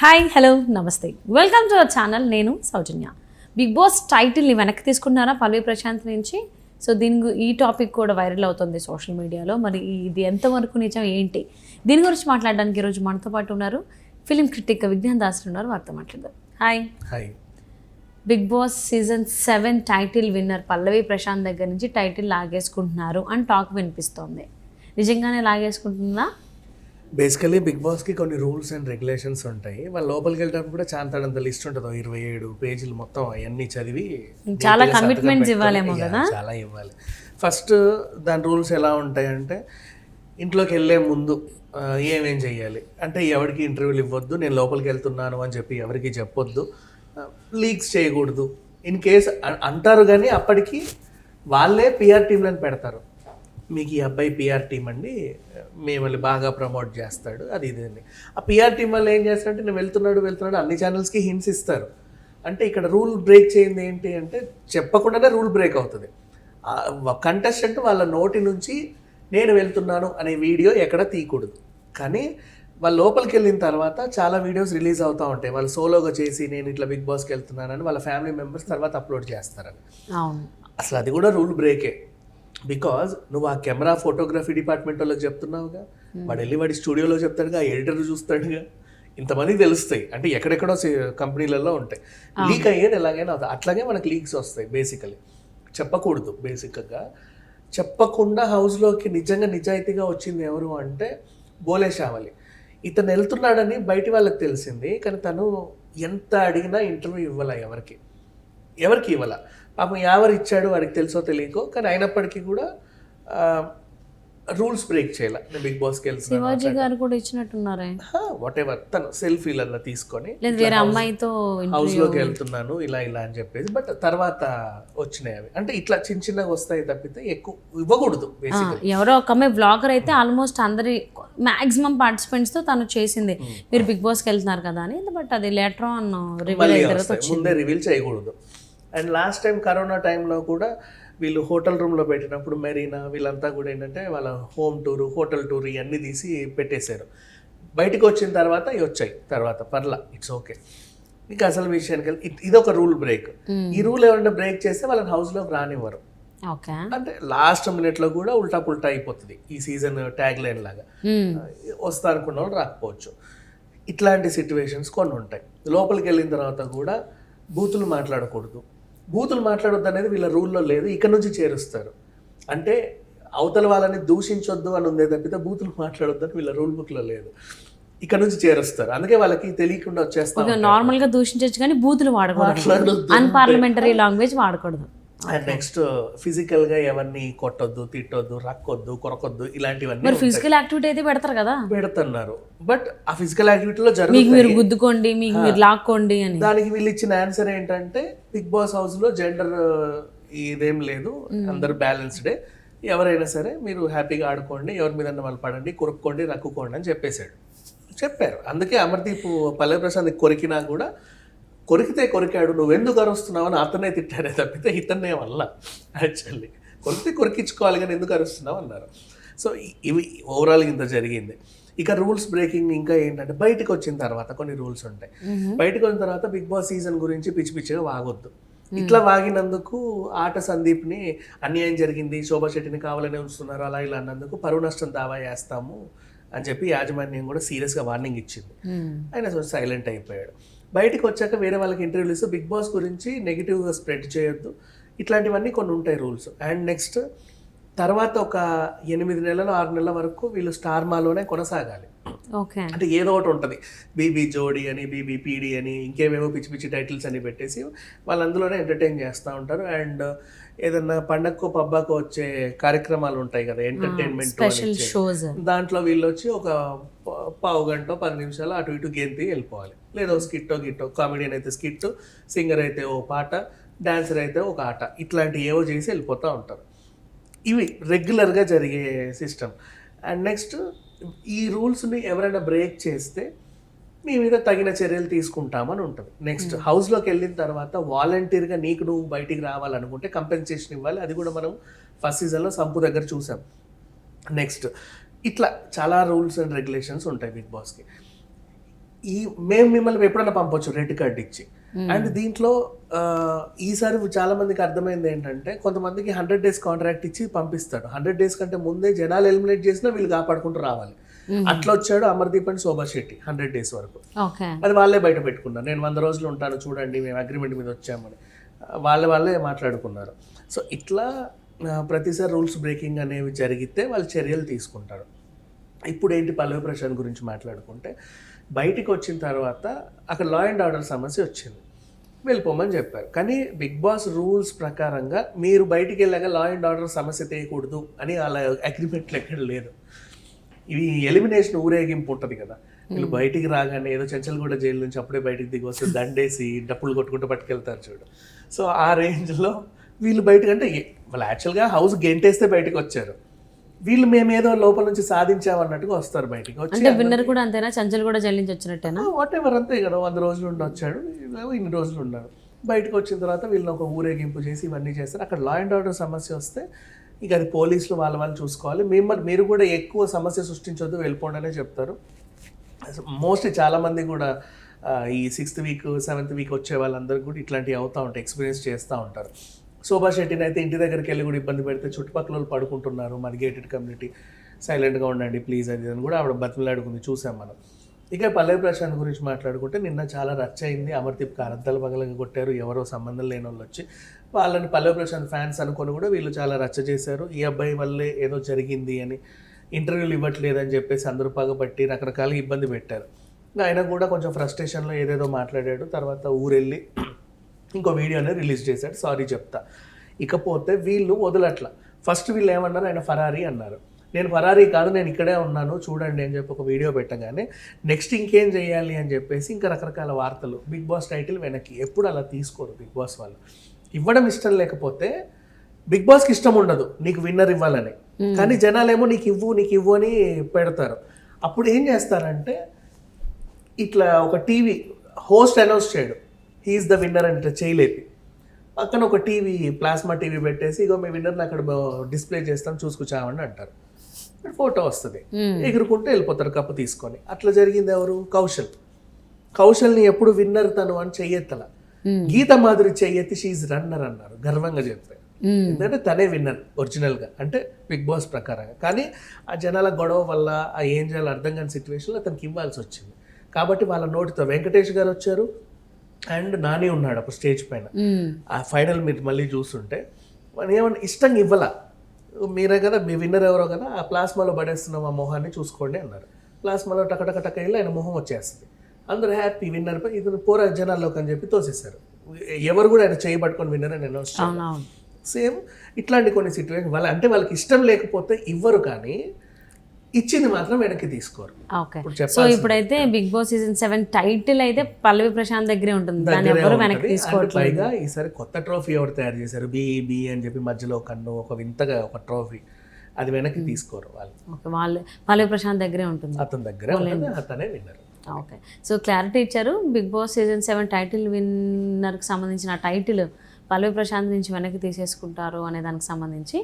Hi hello నమస్తే welcome to our channel. నేను సౌజన్య. Big boss టైటిల్ని వెనక్కి తీసుకున్నారా పల్లవి ప్రశాంత్ నుంచి? సో ఈ టాపిక్ కూడా వైరల్ అవుతుంది సోషల్ మీడియాలో. మరి ఇది ఎంతవరకు నిజం ఏంటి, దీని గురించి మాట్లాడడానికి ఈరోజు మనతో పాటు ఉన్నారు ఫిలిం క్రిటిక్ విజ్ఞాన్ దాస్ ఉన్నారు. వారితో మాట్లాడదాం. Hi. Hi. Bigg Boss season 7 title winner Pallavi Prashanth దగ్గర నుంచి టైటిల్ లాగేసుకుంటున్నారు అని టాక్ వినిపిస్తోంది. నిజంగానే లాగేసుకుంటుందా? బేసికలీ బిగ్ బాస్కి కొన్ని రూల్స్ అండ్ రెగ్యులేషన్స్ ఉంటాయి. వాళ్ళు లోపలికి వెళ్ళడానికి కూడా చాంతాడంత లిస్ట్ ఉంటుంది. 27 పేజీలు మొత్తం అవన్నీ చదివి చాలా కమిట్మెంట్స్ ఇవ్వాలేమో కదా. చాలా ఇవ్వాలి. ఫస్ట్ దాని రూల్స్ ఎలా ఉంటాయంటే, ఇంట్లోకి వెళ్ళే ముందు ఏమేం చెయ్యాలి అంటే, ఎవరికి ఇంటర్వ్యూలు ఇవ్వద్దు, నేను లోపలికి వెళ్తున్నాను అని చెప్పి ఎవరికి చెప్పొద్దు, లీక్స్ చేయకూడదు. ఇన్ కేస్ అంటారు కానీ అప్పటికి వాళ్ళే పిఆర్ టీంలను పెడతారు. మీకు ఈ అబ్బాయి పిఆర్ టీం అండి, మిమ్మల్ని బాగా ప్రమోట్ చేస్తాడు, అది ఇది అని. ఆ పిఆర్ టీం వల్ల ఏం చేస్తారంటే, నేను వెళ్తున్నాడు అన్ని ఛానల్స్కి హింట్స్ ఇస్తారు. అంటే ఇక్కడ రూల్ బ్రేక్ చేయింది ఏంటి అంటే, చెప్పకుండానే రూల్ బ్రేక్ అవుతుంది. కంటెస్టెంట్ వాళ్ళ నోటి నుంచి నేను వెళ్తున్నాను అనే వీడియో ఎక్కడ తీయకూడదు. కానీ వాళ్ళ లోపలికి వెళ్ళిన తర్వాత చాలా వీడియోస్ రిలీజ్ అవుతూ ఉంటాయి. వాళ్ళు సోలోగా చేసి నేను ఇట్లా బిగ్ బాస్కి వెళ్తున్నానని వాళ్ళ ఫ్యామిలీ మెంబర్స్ తర్వాత అప్లోడ్ చేస్తారని. అసలు అది కూడా రూల్ బ్రేకే. బికాజ్ నువ్వు ఆ కెమెరా ఫోటోగ్రఫీ డిపార్ట్మెంట్ వాళ్ళకి చెప్తున్నావుగా, వాడు వెళ్ళి వాడి స్టూడియోలో చెప్తాడుగా, ఎడిటర్ చూస్తాడుగా, ఇంతమందికి తెలుస్తాయి. అంటే ఎక్కడెక్కడో కంపెనీలలో ఉంటాయి. లీక్ అయ్యేది ఎలాగైనా అవుతుంది. అట్లాగే మనకు లీక్స్ వస్తాయి. బేసికలీ చెప్పకూడదు. బేసిక్గా చెప్పకుండా హౌస్లోకి నిజంగా నిజాయితీగా వచ్చింది ఎవరు అంటే బోలే షావలి. ఇతను వెళ్తున్నాడని బయటి వాళ్ళకి తెలిసింది, కానీ తను ఎంత అడిగినా ఇంటర్వ్యూ ఇవ్వాల, ఎవరికి ఇవ్వాల. పాపం ఎవరు ఇచ్చాడు వాడికి తెలుసో తెలియకో, కానీ అయినప్పటికీ కూడా రూల్స్ బ్రేక్ చేయాల. నేను బిగ్ బాస్కి వెళ్తున్నాను, శివాజీ గారు కూడా ఇచ్చినట్టున్నారే, వాట్ ఎవర్, తను సెల్ఫీలన్నా తీసుకొని వేరే అమ్మాయితో హౌస్లోకి వెళ్తున్నాను ఇలా అని చెప్పేసి. బట్ తర్వాత వచ్చినాయి అవి. అంటే ఇట్లా చిన్నగా వస్తాయి తప్పితే ఎక్కువ ఇవ్వకూడదు. ఎవరో ఒక అమ్మాయి బ్లాగర్ అయితే ఆల్మోస్ట్ అందరి మాక్సిమం పార్టిసిపెంట్స్తో తను చేసింది, మీరు బిగ్ బాస్కి వెళ్తున్నారు కదా అని. బట్ అది లేటర్ ఆన్ రివీల్ అయిన తర్వాత ముందే రివీల్ చేయకూడదు. అండ్ లాస్ట్ టైం కరోనా టైంలో కూడా వీళ్ళు హోటల్ రూమ్లో పెట్టినప్పుడు మెరీనా వీళ్ళంతా కూడా ఏంటంటే వాళ్ళ హోమ్ టూరు, హోటల్ టూర్ ఇవన్నీ తీసి పెట్టేశారు. బయటకు వచ్చిన తర్వాత ఇవి వచ్చాయి తర్వాత, పర్లా, ఇట్స్ ఓకే. ఇంకా అసలు విషయానికి వెళ్ళి ఇదొక రూల్ బ్రేక్. ఈ రూల్ ఎవరైనా బ్రేక్ చేస్తే వాళ్ళని హౌస్లోకి రానివ్వరు. అంటే లాస్ట్ మినిట్లో కూడా ఉల్టా పుల్టా అయిపోతుంది. ఈ సీజన్ ట్యాగ్ లైన్ లాగా వస్తా అనుకున్న వాళ్ళు రాకపోవచ్చు. ఇట్లాంటి సిచ్యువేషన్స్ కొన్ని ఉంటాయి. లోపలికి వెళ్ళిన తర్వాత కూడా బూతులు మాట్లాడకూడదు. బూతులు మాట్లాడొద్దు అనేది వీళ్ళ రూల్లో లేదు, ఇక్కడ నుంచి చేరుస్తారు. అంటే అవతల వాళ్ళని దూషించొద్దు అని ఉందే తప్పితే బూతులు మాట్లాడొద్దు అని వీళ్ళ రూల్ బుక్లో లేదు, ఇక్కడ నుంచి చేరుస్తారు. అందుకే వాళ్ళకి తెలియకుండా వచ్చేస్తారు. నార్మల్గా దూషించవచ్చు కానీ బూతులు వాడకూడదు, అన్పార్లమెంటరీ లాంగ్వేజ్ వాడకూడదు. అండ్ నెక్స్ట్ ఫిజికల్గా ఎవరిని కొట్టొద్దు, తిట్టొద్దు, రక్కొద్దు, కొరకొద్దు, ఇలాంటివన్నీ. ఫిజికల్ యాక్టివిటీ అయితే పెడతారు కదా, పెడుతున్నారు. బట్ ఆ ఫిజికల్ యాక్టివిటీలో మీరు గుద్దుకోండి, మీకు మీరు లాక్కోండి అని. దానికి వీళ్ళు ఇచ్చిన ఆన్సర్ ఏంటంటే, బిగ్ బాస్ హౌస్లో జెండర్ ఇదేం లేదు, అందరు బ్యాలెన్స్డే, ఎవరైనా సరే మీరు హ్యాపీగా ఆడుకోండి, ఎవరి మీద వాళ్ళు పడండి, కొరుక్కోండి, రక్కుకోండి అని చెప్పారు. అందుకే అమర్దీప్ పల్లవి ప్రశాంత్ కొరికినా కూడా, కొరికితే కొరికాడు, నువ్వెందుకు అరుస్తున్నావు అని అతనే తిట్టారే తప్పితే ఇతన్నే వల్ల. యాక్చువల్లీ కొరికితే కొరికించుకోవాలి కానీ ఎందుకు అరుస్తున్నావు అన్నారు. సో ఇవి ఓవరాల్ ఇంత జరిగింది. ఇక రూల్స్ బ్రేకింగ్ ఇంకా ఏంటంటే, బయటకు వచ్చిన తర్వాత కొన్ని రూల్స్ ఉంటాయి. బయటకు వచ్చిన తర్వాత బిగ్ బాస్ సీజన్ గురించి పిచ్చి పిచ్చిగా వాగొద్దు. ఇట్లా వాగినందుకు ఆట సందీప్ని అన్యాయం జరిగింది, శోభా శెట్టిని కావాలనే ఉంచుతున్నారు అలా ఇలా అన్నందుకు పరువు నష్టం దావా వేస్తాము అని చెప్పి యాజమాన్యం కూడా సీరియస్గా వార్నింగ్ ఇచ్చింది. ఆయన సైలెంట్ అయిపోయాడు. బయటకు వచ్చాక వేరే వాళ్ళకి ఇంటర్వ్యూలు ఇస్తూ బిగ్ బాస్ గురించి నెగిటివ్గా స్ప్రెడ్ చేయొద్దు, ఇట్లాంటివన్నీ కొన్ని ఉంటాయి రూల్స్. అండ్ నెక్స్ట్ తర్వాత ఒక 8 నెలలు 6 నెలల వరకు వీళ్ళు స్టార్ మాలోనే కొనసాగాలి. అంటే ఏదో ఒకటి ఉంటుంది, బీబీ జోడీ అని, బీబీ పీడీ అని, ఇంకేమేమో పిచ్చి పిచ్చి టైటిల్స్ అని పెట్టేసి వాళ్ళు అందులోనే ఎంటర్టైన్ చేస్తూ ఉంటారు. అండ్ ఏదన్నా పండగకో పబ్బాకో వచ్చే కార్యక్రమాలు ఉంటాయి కదా, ఎంటర్టైన్మెంట్, దాంట్లో వీళ్ళు వచ్చి ఒక పావు గంట 10 నిమిషాలు అటు ఇటు గెంతి వెళ్ళిపోవాలి. లేదా స్కిట్టో గిట్టో, కామెడియన్ అయితే స్కిట్, సింగర్ అయితే ఓ పాట, డాన్సర్ అయితే ఒక ఆట, ఇట్లాంటి ఏవో చేసి వెళ్ళిపోతూ ఉంటారు. ఇవి రెగ్యులర్గా జరిగే సిస్టమ్. అండ్ నెక్స్ట్ ఈ రూల్స్ని ఎవరైనా బ్రేక్ చేస్తే మీ మీద తగిన చర్యలు తీసుకుంటామని ఉంటుంది. నెక్స్ట్ హౌస్లోకి వెళ్ళిన తర్వాత వాలంటీర్గా నీకు నువ్వు బయటికి రావాలనుకుంటే కంపెన్సేషన్ ఇవ్వాలి. అది కూడా మనం ఫస్ట్ సీజన్లో సంపు దగ్గర చూసాం. నెక్స్ట్ ఇట్లా చాలా రూల్స్ అండ్ రెగ్యులేషన్స్ ఉంటాయి బిగ్ బాస్కి. మేము మిమ్మల్ని ఎప్పుడైనా పంపొచ్చు రెడ్ కార్డ్ ఇచ్చి. అండ్ దీంట్లో ఈసారి చాలా మందికి అర్థమైంది ఏంటంటే కొంతమందికి 100 days కాంట్రాక్ట్ ఇచ్చి పంపిస్తాడు. 100 days కంటే ముందే జనాలు ఎలిమినేట్ చేసినా వీళ్ళు కాపాడుకుంటూ రావాలి. అట్లా వచ్చాడు అమర్దీప్ అండ్ శోభా శెట్టి 100 days వరకు. అది వాళ్ళే బయట పెట్టుకున్నారు. నేను 100 రోజులు ఉంటాను చూడండి, మేము అగ్రిమెంట్ మీద వచ్చామని వాళ్ళే మాట్లాడుకున్నారు. సో ఇట్లా ప్రతిసారి రూల్స్ బ్రేకింగ్ అనేవి జరిగితే వాళ్ళు చర్యలు తీసుకుంటారు. ఇప్పుడు ఏంటి పల్లవి ప్రశాంత్ గురించి మాట్లాడుకుంటే, బయటికి వచ్చిన తర్వాత అక్కడ లా అండ్ ఆర్డర్ సమస్య వచ్చింది, వెళ్ళిపోమని చెప్పారు. కానీ బిగ్ బాస్ రూల్స్ ప్రకారంగా మీరు బయటికి వెళ్ళాక లా అండ్ ఆర్డర్ సమస్య తీయకూడదు అని అలా అగ్రిమెంట్లు ఎక్కడ లేదు. ఇవి ఎలిమినేషన్ ఊరేగింపు ఉంటుంది కదా, వీళ్ళు బయటికి రాగానే ఏదో చెంచల్గూడ జైలు నుంచి అప్పుడే బయటికి దిగి వస్తే దండేసి డప్పులు కొట్టుకుంటూ పట్టుకెళ్తారు చూడు. సో ఆ రేంజ్లో వీళ్ళు బయటకు అంటే వాళ్ళు యాక్చువల్గా హౌస్ గెంటేస్తే బయటకు వచ్చారు, వీళ్ళు మేమేదో లోపల నుంచి సాధించామన్నట్టుగా వస్తారు బయటికి వచ్చి. విన్నర్ కూడా అంతేనా, చంచల్ కూడా జైలు నుంచి వచ్చినట్టేనా? వాట్ ఎవర్ అంతే కదా, 100 రోజులు ఉండి వచ్చాడు, ఇన్ని రోజులు ఉన్నారు. బయటకు వచ్చిన తర్వాత వీళ్ళని ఒక ఊరేగింపు చేసి ఇవన్నీ చేస్తారు. అక్కడ లా అండ్ ఆర్డర్ సమస్య వస్తే ఇక అది పోలీసులు వాళ్ళు చూసుకోవాలి. మీరు కూడా ఎక్కువ సమస్య సృష్టించొద్దు, వెళ్ళిపోండి అనే చెప్తారు. మోస్ట్లీ చాలామంది కూడా ఈ 6th week 7th week వచ్చే వాళ్ళందరికీ కూడా ఇట్లాంటివి అవుతూ ఉంటాయి, ఎక్స్పీరియన్స్ చేస్తూ ఉంటారు. శోభా శెట్టిని అయితే ఇంటి దగ్గరికి వెళ్ళి కూడా ఇబ్బంది పెడితే చుట్టుపక్కల వాళ్ళు పడుకుంటున్నారు, మన గేటెడ్ కమ్యూనిటీ, సైలెంట్గా ఉండండి ప్లీజ్ అది అని కూడా ఆవిడ బతిమలాడుకుంది, చూసాం మనం. ఇక పల్లవి ప్రశాంత్ గురించి మాట్లాడుకుంటే నిన్న చాలా రచ్చ అయింది. అమర్దీప్ అరద్దలు పగలగా కొట్టారు, ఎవరో సంబంధం లేని వాళ్ళు వచ్చి వాళ్ళని పల్లవి ప్రశాంత్ ఫ్యాన్స్ అనుకొని కూడా వీళ్ళు చాలా రచ్చ చేశారు. ఈ అబ్బాయి వల్లే ఏదో జరిగింది అని, ఇంటర్వ్యూలు ఇవ్వట్లేదని చెప్పేసి అందరూ పగబట్టి రకరకాలుగా ఇబ్బంది పెట్టారు. ఆయన కూడా కొంచెం ఫ్రస్ట్రేషన్లో ఏదేదో మాట్లాడాడు. తర్వాత ఊరెళ్ళి ఇంకో వీడియో అనేది రిలీజ్ చేశాడు, సారీ చెప్తా. ఇకపోతే వీళ్ళు వదలట్ల. ఫస్ట్ వీళ్ళు ఏమన్నారు, ఆయన ఫరారీ అన్నారు. నేను ఫరారీ కాదు, నేను ఇక్కడే ఉన్నాను చూడండి అని చెప్పి ఒక వీడియో పెట్టగానే నెక్స్ట్ ఇంకేం చేయాలి అని చెప్పేసి ఇంకా రకరకాల వార్తలు. బిగ్ బాస్ టైటిల్ వెనక్కి ఎప్పుడు అలా తీసుకోరు బిగ్ బాస్ వాళ్ళు. ఇవ్వడం ఇష్టం లేకపోతే బిగ్ బాస్కి ఇష్టం ఉండదు నీకు విన్నర్ ఇవ్వాలని, కానీ జనాలేమో నీకు ఇవ్వు అని పెడతారు. అప్పుడు ఏం చేస్తారంటే ఇట్లా ఒక టీవీ హోస్ట్ అనౌన్స్ చేయడు హీఈస్ ద విన్నర్ అంటే చేయలేపి పక్కన ఒక టీవీ ప్లాస్మా టీవీ పెట్టేసి ఇగో మీ విన్నర్ని అక్కడ డిస్ప్లే చేస్తాం చూసుకొచ్చామని అంటారు. ఫోటో వస్తుంది, ఎగురుకుంటూ వెళ్ళిపోతారు కప్పు తీసుకొని. అట్లా జరిగింది ఎవరు, కౌశల్ని ఎప్పుడు విన్నర్ తను అని చెయ్యెత్తల. గీత మాధురి చెయ్యెత్తి షీఈ్ రన్నర్ అన్నారు, గర్వంగా చెప్పారు. ఎందుకంటే తనే విన్నర్ ఒరిజినల్గా అంటే బిగ్ బాస్ ప్రకారంగా. కానీ ఆ జనాల గొడవ వల్ల ఆ ఏం చేయాలో అర్థం కాని సిచ్యువేషన్లో అతనికి ఇవ్వాల్సి వచ్చింది. కాబట్టి వాళ్ళ నోటితో వెంకటేష్ గారు వచ్చారు అండ్ నాని ఉన్నాడు అప్పుడు స్టేజ్ పైన. ఆ ఫైనల్ మీరు మళ్ళీ చూస్తుంటే మనం ఏమన్నా ఇష్టంగా ఇవ్వాల, మీరే కదా మీ విన్నర్ ఎవరో కదా, ఆ ప్లాస్మాలో పడేస్తున్నాం ఆ మొహాన్ని చూసుకోండి అన్నారు. ప్లాస్మాలో టకటక వెళ్ళి ఆయన మొహం వచ్చేస్తుంది, అందరూ హ్యాపీ విన్నర్ పై ఇది పోరా జనాల్లోకి అని చెప్పి తోసేశారు. ఎవరు కూడా ఆయన చేయబట్టుకొని విన్నర్ అని అనౌన్స్ చేశారు. సేమ్ ఇట్లాంటి కొన్ని సిచ్యువేషన్ వాళ్ళకి ఇష్టం లేకపోతే ఇవ్వరు, కానీ ఇచ్చింది మాత్రం వెనక్కి తీసుకోరు. ఓకే, సో ఇప్పుడైతే బిగ్ బాస్ సీజన్ 7 టైటిల్ అయితే పల్లవి ప్రశాంత్ దగ్గరే ఉంటుంది, దాన్ని ఎవరు వెనక్కి తీసుకోరు. పైగా ఈసారి కొత్త ట్రోఫీ ఎవరు తయారు చేశారు, బి అని చెప్పి మధ్యలో కన్ను ఒక వింతగా ఒక ట్రోఫీ, అది వెనక్కి తీసుకోరు వాళ్ళు. ఓకే, వాళ్ళు పల్లవి ప్రశాంత్ దగ్గరే ఉంటుంది, అతని దగ్గరే ఉంటుంది, అతనే విన్నర్. ఓకే, సో క్లారిటీ ఇచ్చారు. బిగ్ బాస్ సీజన్ 7 టైటిల్ విన్నర్కి సంబంధించిన టైటిల్ పల్లవి ప్రశాంత్ నుంచి వెనక్కి తీసేసుకుంటారు అనే దానికి సంబంధించి.